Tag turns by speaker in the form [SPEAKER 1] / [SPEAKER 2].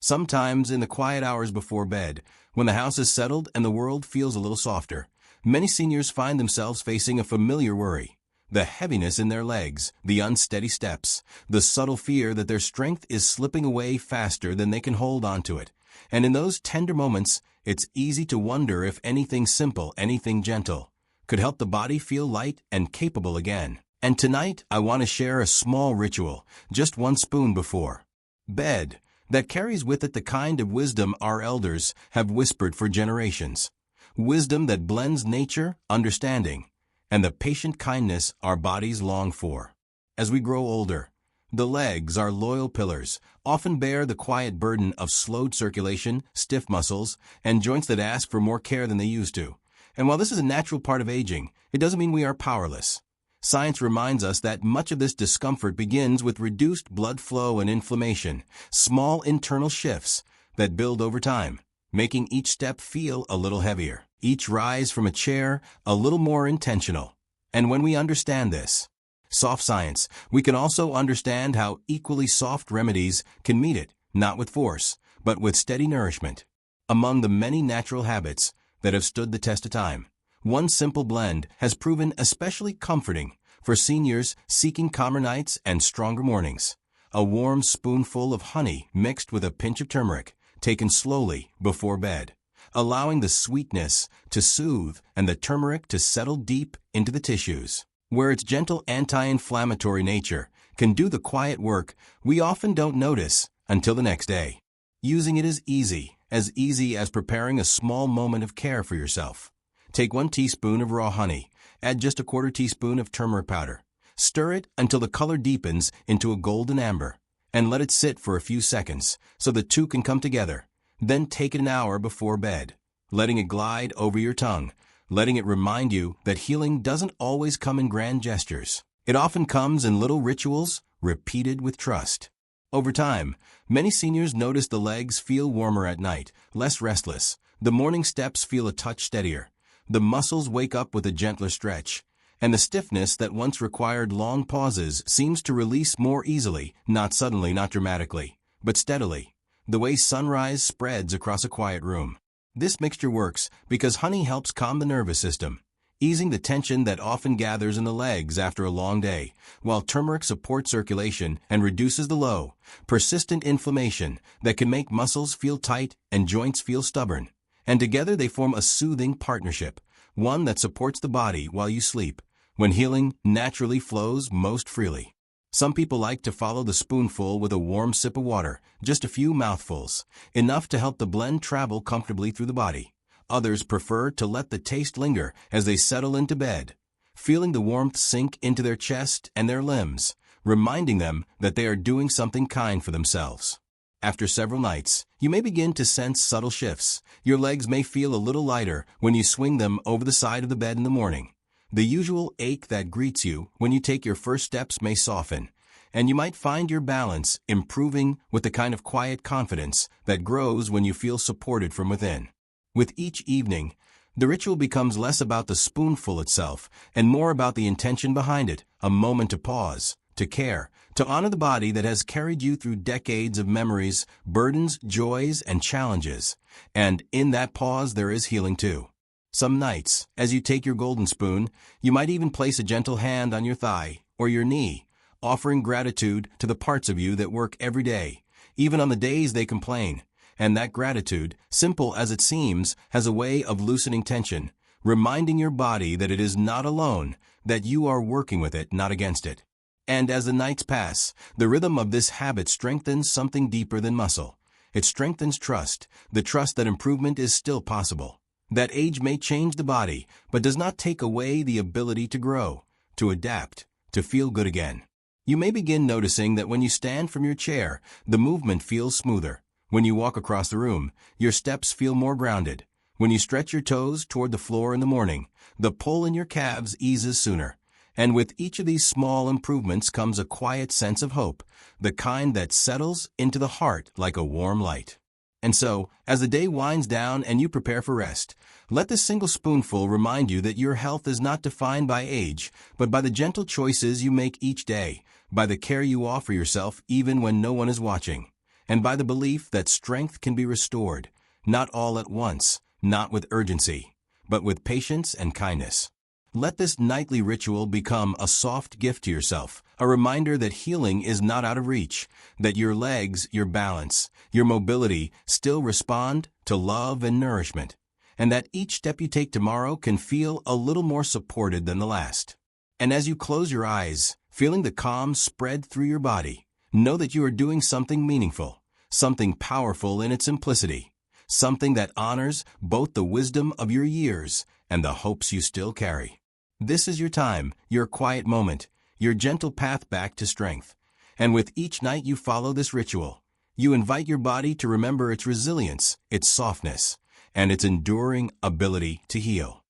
[SPEAKER 1] Sometimes in the quiet hours before bed, when the house is settled and the world feels a little softer, many seniors find themselves facing a familiar worry. The heaviness in their legs, the unsteady steps, the subtle fear that their strength is slipping away faster than they can hold onto it. And in those tender moments, it's easy to wonder if anything simple, anything gentle, could help the body feel light and capable again. And tonight, I want to share a small ritual, just one spoon before bed, that carries with it the kind of wisdom our elders have whispered for generations. Wisdom that blends nature, understanding, and the patient kindness our bodies long for. As we grow older, the legs, our loyal pillars, often bear the quiet burden of slowed circulation, stiff muscles, and joints that ask for more care than they used to. And while this is a natural part of aging, it doesn't mean we are powerless. Science reminds us that much of this discomfort begins with reduced blood flow and inflammation, small internal shifts that build over time, making each step feel a little heavier, each rise from a chair a little more intentional. And when we understand this soft science, we can also understand how equally soft remedies can meet it, not with force, but with steady nourishment. Among the many natural habits that have stood the test of time, one simple blend has proven especially comforting for seniors seeking calmer nights and stronger mornings. A warm spoonful of honey mixed with a pinch of turmeric, taken slowly before bed, allowing the sweetness to soothe and the turmeric to settle deep into the tissues, where its gentle anti-inflammatory nature can do the quiet work we often don't notice until the next day. Using it is easy as preparing a small moment of care for yourself. Take 1 teaspoon of raw honey, add just a 1/4 teaspoon of turmeric powder. Stir it until the color deepens into a golden amber, and let it sit for a few seconds so the two can come together. Then take it an hour before bed, letting it glide over your tongue, letting it remind you that healing doesn't always come in grand gestures. It often comes in little rituals, repeated with trust. Over time, many seniors notice the legs feel warmer at night, less restless. The morning steps feel a touch steadier. The muscles wake up with a gentler stretch, and the stiffness that once required long pauses seems to release more easily, not suddenly, not dramatically, but steadily, the way sunrise spreads across a quiet room. This mixture works because honey helps calm the nervous system, easing the tension that often gathers in the legs after a long day, while turmeric supports circulation and reduces the low, persistent inflammation that can make muscles feel tight and joints feel stubborn. And together they form a soothing partnership, one that supports the body while you sleep, when healing naturally flows most freely. Some people like to follow the spoonful with a warm sip of water, just a few mouthfuls, enough to help the blend travel comfortably through the body. Others prefer to let the taste linger as they settle into bed, feeling the warmth sink into their chest and their limbs, reminding them that they are doing something kind for themselves. After several nights, you may begin to sense subtle shifts. Your legs may feel a little lighter when you swing them over the side of the bed in the morning. The usual ache that greets you when you take your first steps may soften, and you might find your balance improving with the kind of quiet confidence that grows when you feel supported from within. With each evening, the ritual becomes less about the spoonful itself and more about the intention behind it, a moment to pause, to care, to honor the body that has carried you through decades of memories, burdens, joys, and challenges. And in that pause, there is healing too. Some nights, as you take your golden spoon, you might even place a gentle hand on your thigh or your knee, offering gratitude to the parts of you that work every day, even on the days they complain. And that gratitude, simple as it seems, has a way of loosening tension, reminding your body that it is not alone, that you are working with it, not against it. And as the nights pass, the rhythm of this habit strengthens something deeper than muscle. It strengthens trust, the trust that improvement is still possible. That age may change the body, but does not take away the ability to grow, to adapt, to feel good again. You may begin noticing that when you stand from your chair, the movement feels smoother. When you walk across the room, your steps feel more grounded. When you stretch your toes toward the floor in the morning, the pull in your calves eases sooner. And with each of these small improvements comes a quiet sense of hope, the kind that settles into the heart like a warm light. And so, as the day winds down and you prepare for rest, let this single spoonful remind you that your health is not defined by age, but by the gentle choices you make each day, by the care you offer yourself even when no one is watching. and by the belief that strength can be restored, not all at once, not with urgency, but with patience and kindness. Let this nightly ritual become a soft gift to yourself, a reminder that healing is not out of reach, that your legs, your balance, your mobility still respond to love and nourishment, and that each step you take tomorrow can feel a little more supported than the last. And as you close your eyes, feeling the calm spread through your body, know that you are doing something meaningful, something powerful in its simplicity, something that honors both the wisdom of your years and the hopes you still carry. This is your time, your quiet moment, your gentle path back to strength. And with each night you follow this ritual, you invite your body to remember its resilience, its softness, and its enduring ability to heal.